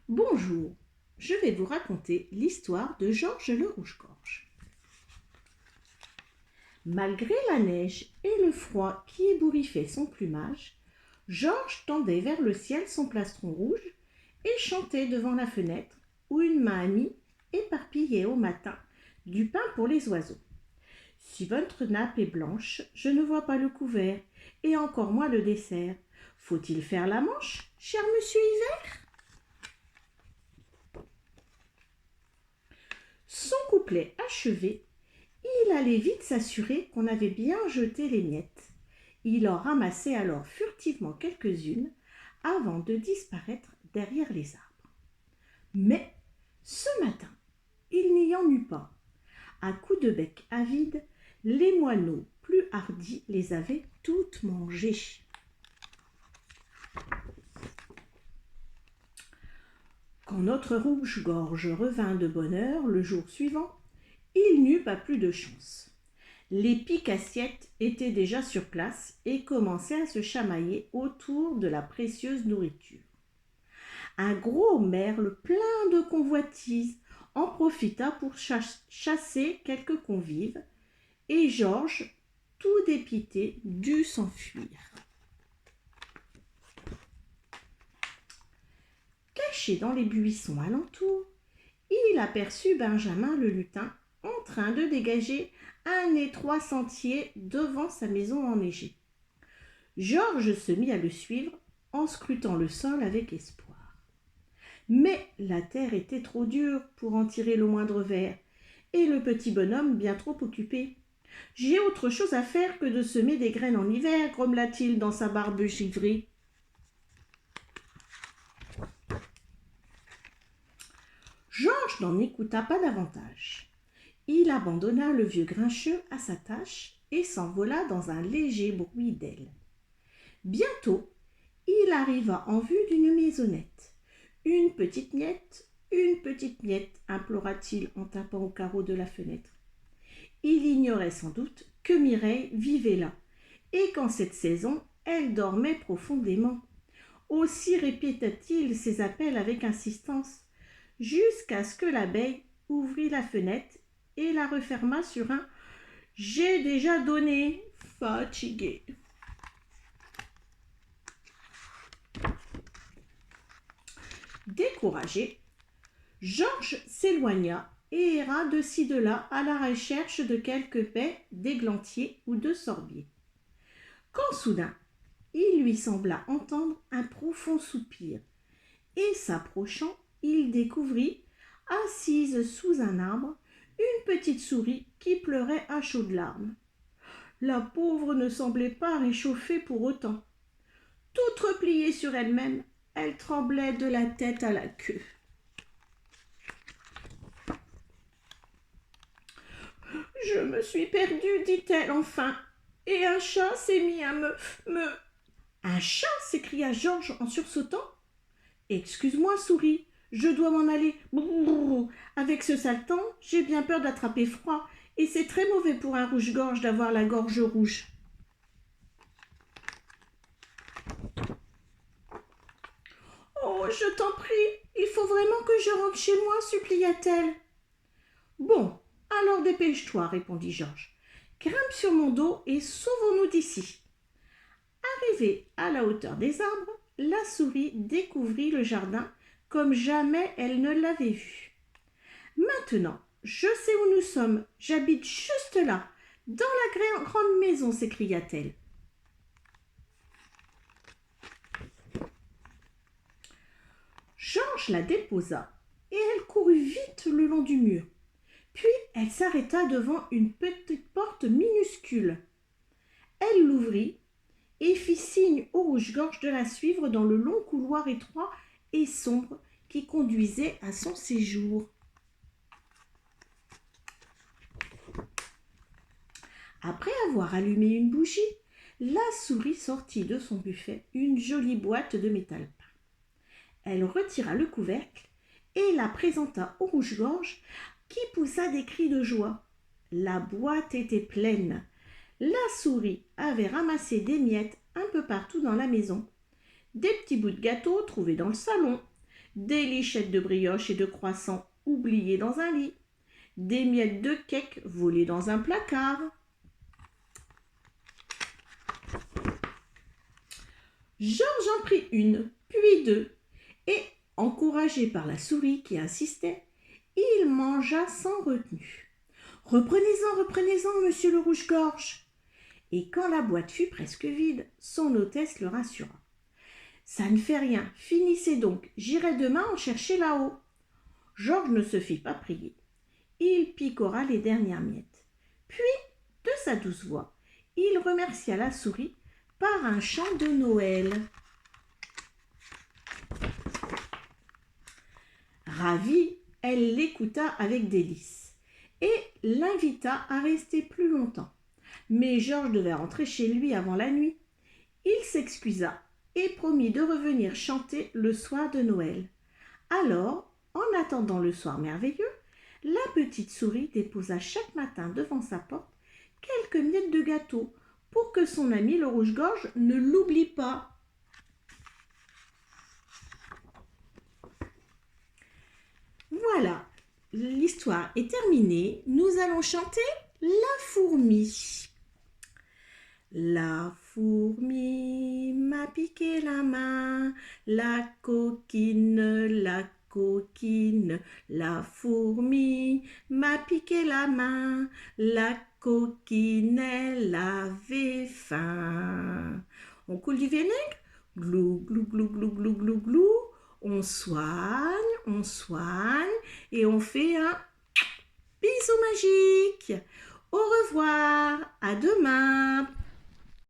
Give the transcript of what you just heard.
Bonjour, je vais vous raconter l'histoire de Georges le Rouge-Gorge. Malgré la neige et le froid qui ébouriffait son plumage, Georges tendait vers le ciel son plastron rouge et chantait devant la fenêtre où une main amie éparpillait au matin du pain pour les oiseaux. Si votre nappe est blanche, je ne vois pas le couvert et encore moins le dessert. Faut-il faire la manche, cher monsieur Hiver ? Son couplet achevé, il allait vite s'assurer qu'on avait bien jeté les miettes. Il en ramassait alors furtivement quelques-unes avant de disparaître derrière les arbres. Mais ce matin, il n'y en eut pas. À coups de bec avide, les moineaux plus hardis les avaient toutes mangées. Quand notre rouge-gorge revint de bonne heure le jour suivant, il n'eut pas plus de chance. Les piques-assiettes étaient déjà sur place et commençaient à se chamailler autour de la précieuse nourriture. Un gros merle plein de convoitises en profita pour chasser quelques convives et Georges, tout dépité, dut s'enfuir. Caché dans les buissons alentour, il aperçut Benjamin le lutin en train de dégager un étroit sentier devant sa maison enneigée. Georges se mit à le suivre en scrutant le sol avec espoir. Mais la terre était trop dure pour en tirer le moindre ver, et le petit bonhomme bien trop occupé. « J'ai autre chose à faire que de semer des graines en hiver, grommela-t-il dans sa barbe givrée. Georges n'en écouta pas davantage. Il abandonna le vieux grincheux à sa tâche et s'envola dans un léger bruit d'ailes. Bientôt, il arriva en vue d'une maisonnette. « Une petite miette, implora-t-il en tapant au carreau de la fenêtre. Il ignorait sans doute que Mireille vivait là, et qu'en cette saison, elle dormait profondément. Aussi répéta-t-il ses appels avec insistance, jusqu'à ce que l'abeille ouvrit la fenêtre et la referma sur un « J'ai déjà donné », fatigué. Découragé, Georges s'éloigna et erra de ci de là à la recherche de quelques baies d'églantier ou de sorbier. Quand soudain, il lui sembla entendre un profond soupir, et s'approchant, il découvrit, assise sous un arbre, une petite souris qui pleurait à chaudes larmes. La pauvre ne semblait pas réchauffée pour autant. Toute repliée sur elle-même, elle tremblait de la tête à la queue. « Je me suis perdue, dit-elle enfin, et un chat s'est mis à me... »« Un chat ?» s'écria Georges en sursautant. « Excuse-moi, souris, je dois m'en aller. Brrr, avec ce sale temps, j'ai bien peur d'attraper froid, et c'est très mauvais pour un rouge-gorge d'avoir la gorge rouge. » « Oh, je t'en prie, il faut vraiment que je rentre chez moi, supplia-t-elle. »« Bon, alors dépêche-toi, répondit Georges. Grimpe sur mon dos et sauvons-nous d'ici. » Arrivée à la hauteur des arbres, la souris découvrit le jardin comme jamais elle ne l'avait vu. « Maintenant, je sais où nous sommes, j'habite juste là, dans la grande maison, s'écria-t-elle. Georges la déposa et elle courut vite le long du mur. Puis elle s'arrêta devant une petite porte minuscule. Elle l'ouvrit et fit signe au rouge-gorge de la suivre dans le long couloir étroit et sombre qui conduisait à son séjour. Après avoir allumé une bougie, la souris sortit de son buffet une jolie boîte de métal peint. Elle retira le couvercle et la présenta au rouge-gorge qui poussa des cris de joie. La boîte était pleine. La souris avait ramassé des miettes un peu partout dans la maison, des petits bouts de gâteau trouvés dans le salon, des lichettes de brioche et de croissants oubliées dans un lit, des miettes de cake volées dans un placard. Georges en prit une, puis deux, et, encouragé par la souris qui insistait, il mangea sans retenue. « Reprenez-en, reprenez-en, monsieur le rouge-gorge !» Et quand la boîte fut presque vide, son hôtesse le rassura. « Ça ne fait rien, finissez donc, j'irai demain en chercher là-haut. » Georges ne se fit pas prier. Il picora les dernières miettes. Puis, de sa douce voix, il remercia la souris par un chant de Noël. Ravie, elle l'écouta avec délice et l'invita à rester plus longtemps. Mais Georges devait rentrer chez lui avant la nuit. Il s'excusa et promit de revenir chanter le soir de Noël. Alors, en attendant le soir merveilleux, la petite souris déposa chaque matin devant sa porte quelques miettes de gâteau pour que son ami le rouge-gorge ne l'oublie pas. Voilà, l'histoire est terminée. Nous allons chanter la fourmi. La fourmi m'a piqué la main, la coquine, la coquine. La fourmi m'a piqué la main, la coquine, elle avait faim. On coule du vinaigre, glou, glou, glou, glou, glou, glou, glou. On soigne et on fait un bisou magique. Au revoir, à demain.